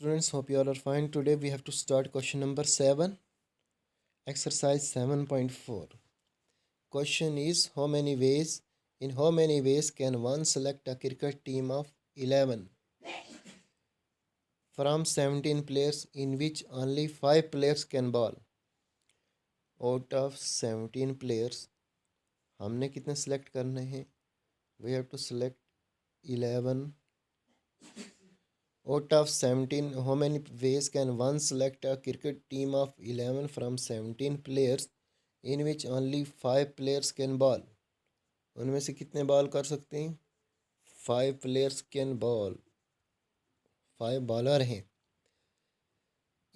Students, hope you all are fine. Today we have to start question number 7, exercise 7.4. Question is in how many ways can one select a cricket team of 11 from 17 players in which only 5 players can bowl? Out of 17 players, हमने कितने select करने हैं? We have to select 11. Out of 17, how many ways can one select a cricket team of 11 from 17 players in which only 5 players can bowl? उनमें से कितने ball कर सकते हैं? 5 players can bowl. 5 बॉलर हैं.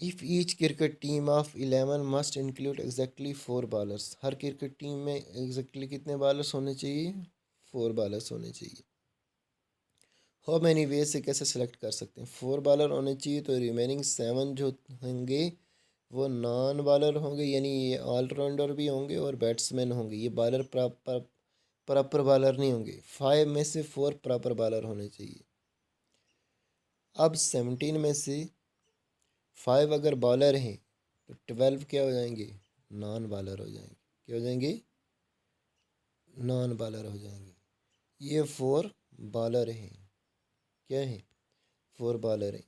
If each cricket team of 11 must include exactly 4 bowlers. Her cricket team में exactly कितने bowlers होने चाहिए? 4 बॉलर्स होने चाहिए. हाउ मैनी वे से कैसे सेलेक्ट कर सकते हैं? 4 बॉलर होने चाहिए, तो रिमेनिंग 7 जो होंगे वो नॉन बॉलर होंगे, यानी ये ऑलराउंडर भी होंगे और बैट्समैन होंगे. ये बॉलर प्रॉपर बॉलर नहीं होंगे. 5 में से 4 प्रॉपर बॉलर होने चाहिए. अब 17 में से 5 अगर बॉलर हैं तो 12 क्या हो जाएंगे? नॉन बॉलर हो जाएंगे. क्या हो जाएंगे? नॉन बॉलर हो जाएंगे. ये 4 बॉलर हैं. क्या है? 4 बॉलर हैं.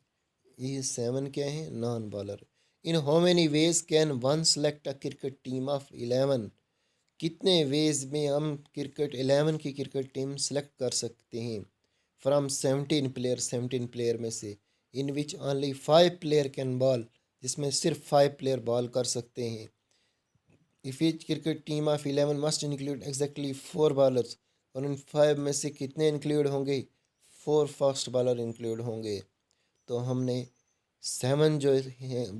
ये 7 क्या है? Non bowler. In how many ways can one select a cricket team of 11? कितने वेज में हम क्रिकेट 11 की क्रिकेट टीम सेलेक्ट कर सकते हैं? फ्रॉम 17 प्लेयर में से, in which only 5 player can ball, जिसमें सिर्फ 5 प्लेयर बॉल कर सकते हैं. If each cricket team of 11 must include exactly 4 bowlers, और इन 5 में से कितने इंक्लूड होंगे? 4 फास्ट बॉलर इंक्लूड होंगे. तो हमने 7 जो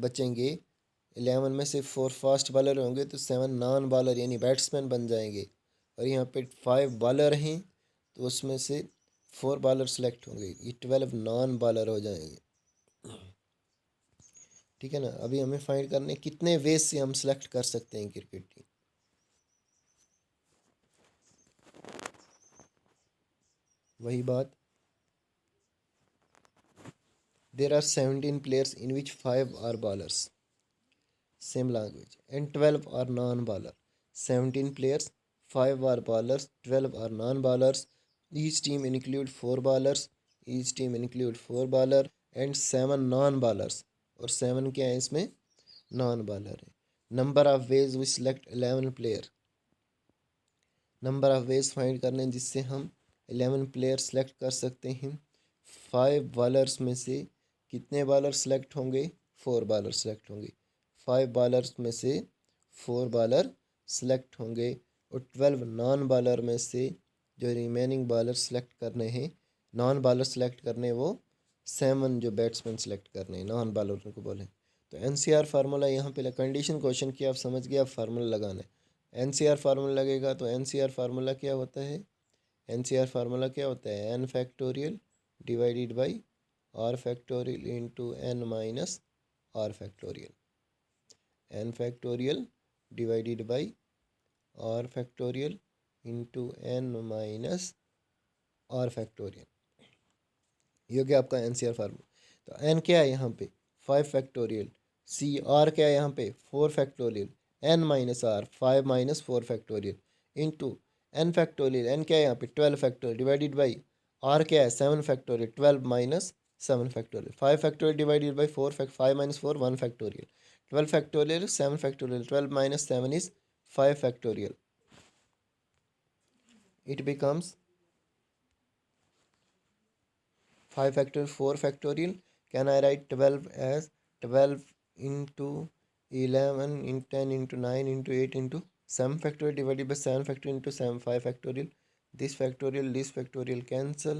बचेंगे, 11 में से 4 फास्ट बॉलर होंगे तो 7 नॉन बॉलर यानी बैट्समैन बन जाएंगे. और यहाँ पे 5 बॉलर हैं तो उसमें से 4 बॉलर सेलेक्ट होंगे. ये 12 नॉन बॉलर हो जाएंगे. ठीक है ना. अभी हमें फाइंड करने कितने वेज से हम सेलेक्ट कर सकते हैं क्रिकेट टीम. वही बात. There are 17 players in which 5 are bowlers. Same language. And 12 are non bowler. 17 players, 5 are bowlers, 12 are non-bowlers. Each team include 4 bowlers. Each team include 4 bowler and 7 non-bowlers. और 7 क्या है इसमें? non-bowler है. Number of ways we select 11 player. Number of ways find करने जिससे हम 11 player select कर सकते हैं. 5 बॉलर्स में से कितने बॉलर सेलेक्ट होंगे? 4 बॉलर सेलेक्ट होंगे. 5 बॉलर्स में से 4 बॉलर सेलेक्ट होंगे. और 12 नॉन बॉलर में से जो रिमेनिंग बॉलर सेलेक्ट करने हैं, नॉन बॉलर सेलेक्ट करने, वो 7 जो बैट्समैन सेलेक्ट करने हैं, नॉन बॉलर को बोले. तो NCR फार्मूला यहाँ पे कंडीशन क्वेश्चन की आप समझ गए. आप फार्मूला लगाना है. NCR फार्मूला लगेगा तो NCR फार्मूला क्या होता है? NCR फार्मूला क्या होता है? n factorial divided by r factorial into n minus r factorial. n factorial divided by r factorial into n minus r factorial. ये हो गया आपका NCR फार्मूला. तो n क्या है यहाँ पे? 5 फैक्टोरियल. सी r क्या है यहाँ पे? 4 factorial. n minus r 5 minus 4 factorial into n factorial. n क्या है यहाँ पे? 12 फैक्टोरियल डिवाइडेड बाई r क्या है? 7 factorial. 12 minus 7 factorial. 5 factorial divided by 4 5 minus 4 1 factorial. 12 factorial 7 factorial. 12 minus 7 is 5 factorial. It becomes 5 factorial 4 factorial. Can I write 12 as 12 into 11 into 10 into 9 into 8 into 7 factorial divided by 7 factorial into 7 5 factorial. This factorial cancel,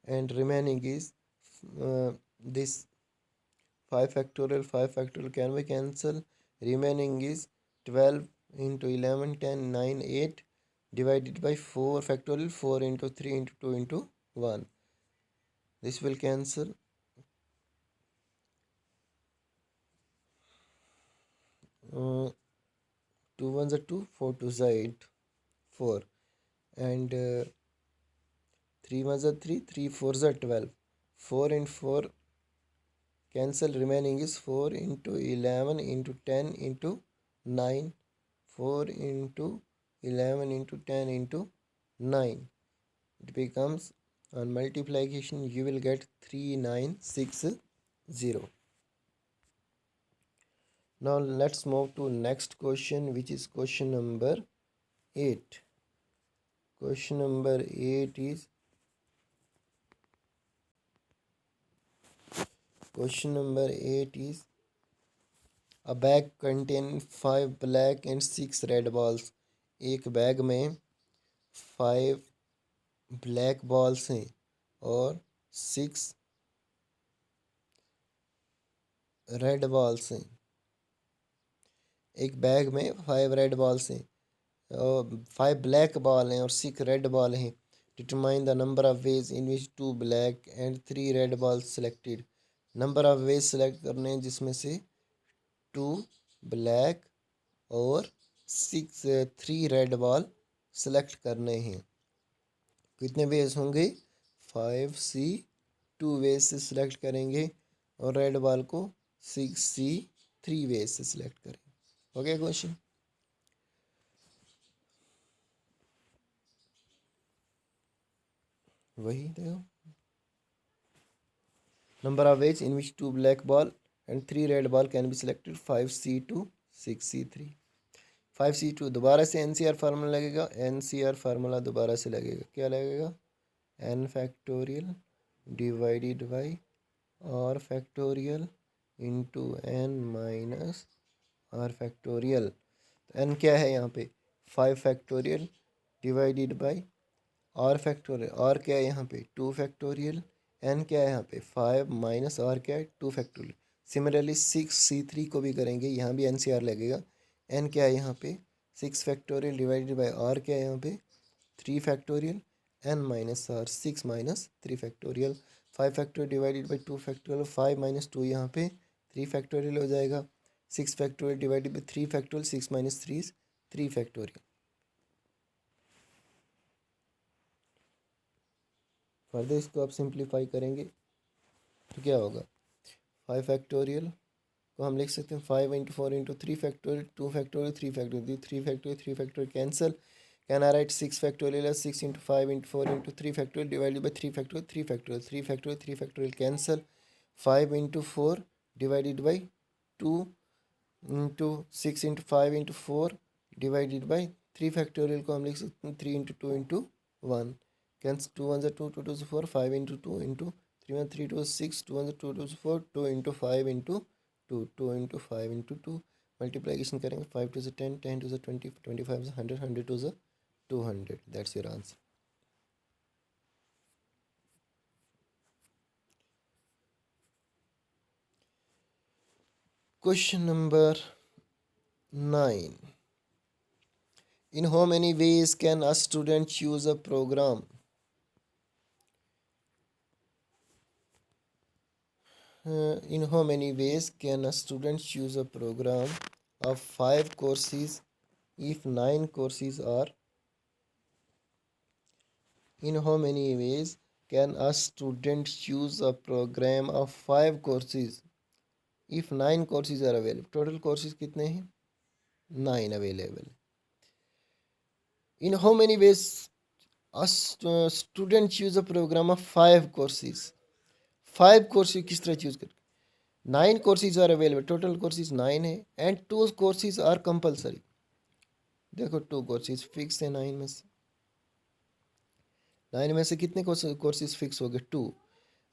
and remaining is this 5 factorial can be cancel. Remaining is 12 into 11 10 9 8 divided by 4 factorial 4 into 3 into 2 into 1. This will cancel. 2 ones are 2, 4 twos are 8, 4, and 3 ones are 3, 3 fours are 12. 4 and 4 Cancel. Remaining is 4 into 11 into 10 into 9. 4 into 11 into 10 into 9. It becomes, on multiplication you will get 3960. Now let's move to next question, which is question number 8. Question number 8 is a bag contain 5 black and 6 red balls. एक bag में 5 black balls हैं और 6 red balls हैं. एक bag में 5 red balls हैं और 5 black ball हैं और 6 रेड बॉल हैं. Determine the number of ways in which 2 black and 3 red balls selected. Number of ways select करने हैं जिसमें से 2 ब्लैक और 3 रेड बॉल सेलेक्ट करने हैं. कितने वेज होंगे? 5C 2 वेज से सिलेक्ट करेंगे और रेड बॉल को 6C 3 वेज से सिलेक्ट करेंगे. Okay question. वही देखो, number of ways in which 2 black ball and 3 red ball can be selected. 5C2 6C3. 5C2 दोबारा से NCR फार्मूला लगेगा. NCR फार्मूला दोबारा से लगेगा. क्या लगेगा? n factorial divided by r factorial into n minus r factorial. तो n क्या है यहाँ पे? 5 factorial divided by r factorial. r क्या है यहाँ पे? 2 फैक्टोरियल. n क्या है यहाँ पे? 5 माइनस r क्या है? 2 फैक्टोरियल. सिमिलरली 6C3 को भी करेंगे, यहाँ भी NCR लगेगा. n क्या है यहाँ पे? 6 फैक्टोरियल डिवाइडेड बाई r क्या है यहाँ पे? 3 factorial. n minus r 6 minus 3 factorial. 5 factorial divided by 2 factorial. 5 minus 2 यहाँ पे 3 फैक्टोरियल हो जाएगा. 6 factorial divided by 3 factorial. 6 minus 3 3 factorial. Further इसको आप सिंप्लीफाई करेंगे तो क्या होगा? 5 फैक्टोरियल को हम लिख सकते हैं 5 into 4 into 3 factorial. 2 factorial 3 factorial. 3 factorial cancel. Can I write 6 factorial as 6 into 5 into 4 into 3 factorial divided by 3 factorial? 3 factorial. 3 factorial cancel. 5 into 4 divided by 2 into 6 into 5 into 4 divided by 3 factorial को हम लिख सकते हैं 3 into 2 into 1. Cancel. 2 1 2, 2 2 4. 5 into 2 into 3 1 3 2 6. 2 1 2 2 4. 2 into 5 into 2. 2 into 5 into 2. Multiplication करेंगे. 5 2 10. 10 2 20. 25 100. 100 2 200. That's your answer. Question number 9. In how many ways can a student choose a program? In how many ways can a student choose a program of 5 courses if 9 courses are? In how many ways can a student choose a program of 5 courses if 9 courses are available? Total courses कितने हैं? 9 available. In how many ways a student choose a program of 5 courses? 5 courses किस तरह choose कर? 9 courses are available. Total courses 9 है and 2 courses are compulsory. देखो 2 courses fix है 9 में से. 9 में से कितने कोर्सेज फिक्स हो गए? 2.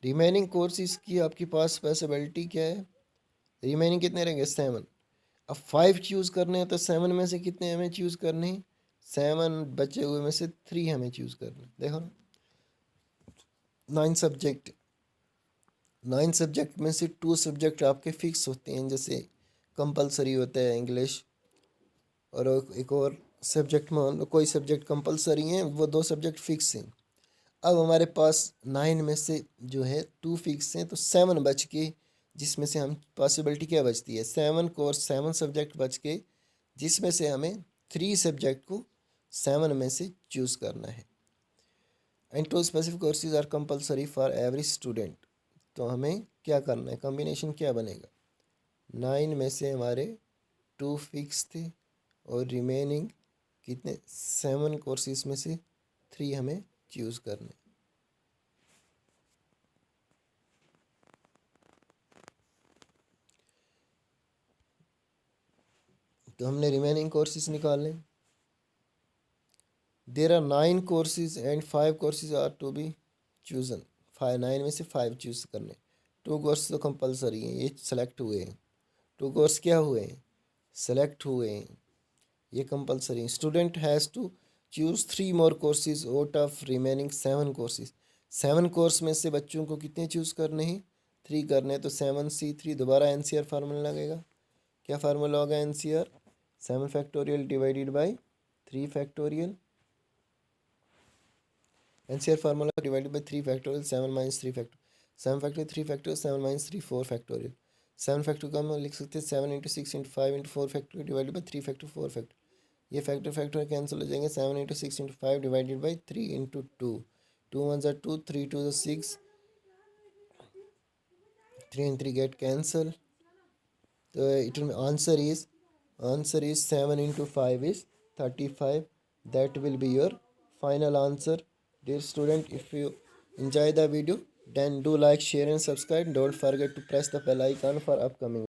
रिमेनिंग कोर्सेज की आपके पास पॉसिबिलिटी क्या है? रिमेनिंग कितने रहेंगे? 7. अब 5 चूज़ करने हैं तो 7 में से कितने हमें चूज़ करने हैं? 7 बचे हुए में से 3 हमें चूज़ करना है. देखो 9 सब्जेक्ट, 9 सब्जेक्ट में से 2 सब्जेक्ट आपके फिक्स होते हैं, जैसे कंपलसरी होता है इंग्लिश, और एक और सब्जेक्ट मान लो कोई सब्जेक्ट कंपलसरी हैं, वो 2 सब्जेक्ट फिक्स हैं. अब हमारे पास 9 में से जो है 2 फिक्स हैं, तो 7 बच के, जिसमें से हम पॉसिबिलिटी क्या बचती है? 7 कोर्स 7 सब्जेक्ट बच के, जिसमें से हमें 3 सब्जेक्ट को 7 में से चूज़ करना है. And 2 specific courses are compulsory for every student. तो हमें क्या करना है, कॉम्बिनेशन क्या बनेगा। 9 में से हमारे 2 फिक्स थे और रिमेनिंग कितने 7 कोर्सेज में से 3 हमें चूज़ करने। तो हमने रिमेनिंग कोर्सेज निकाले। There are 9 courses and 5 courses are to be chosen. 9 में से 5 चूज करने। 2 कोर्स तो कंपलसरी हैं, ये सेलेक्ट हुए हैं। 2 कोर्स क्या हुए हैं, सेलेक्ट हुए हैं, ये कंपलसरी है। Student has to choose 3 more courses out of remaining 7 courses. 7 course में से बच्चों को कितने चूज़ करने हैं, 3 करने हैं। तो 7C3 दोबारा NCR फार्मूला लगेगा। क्या फार्मूला होगा NCR, 7 factorial divided by 3 factorial. NCR formula divided by 3 factorial, 7 minus 3 factorial, 7 factorial 3 factorial, 7 minus 3 4 factorial. 7 factor का हम लिख सकते हैं 7 into 6 into 5 into 4 factorial divided by 3 factor 4 factor. ये फैक्टर कैंसिल हो जाएंगे। 7 into 6 into 5 divided by 3 into 2। 2 1 ज़ा 2, 3 2 ज़ा 6, 3 and 3 get cancel. So it will answer is 7 into 5 is 35. That will be your final answer. Dear student, if you enjoy the video, then do like, share and subscribe. Don't forget to press the bell icon for upcoming.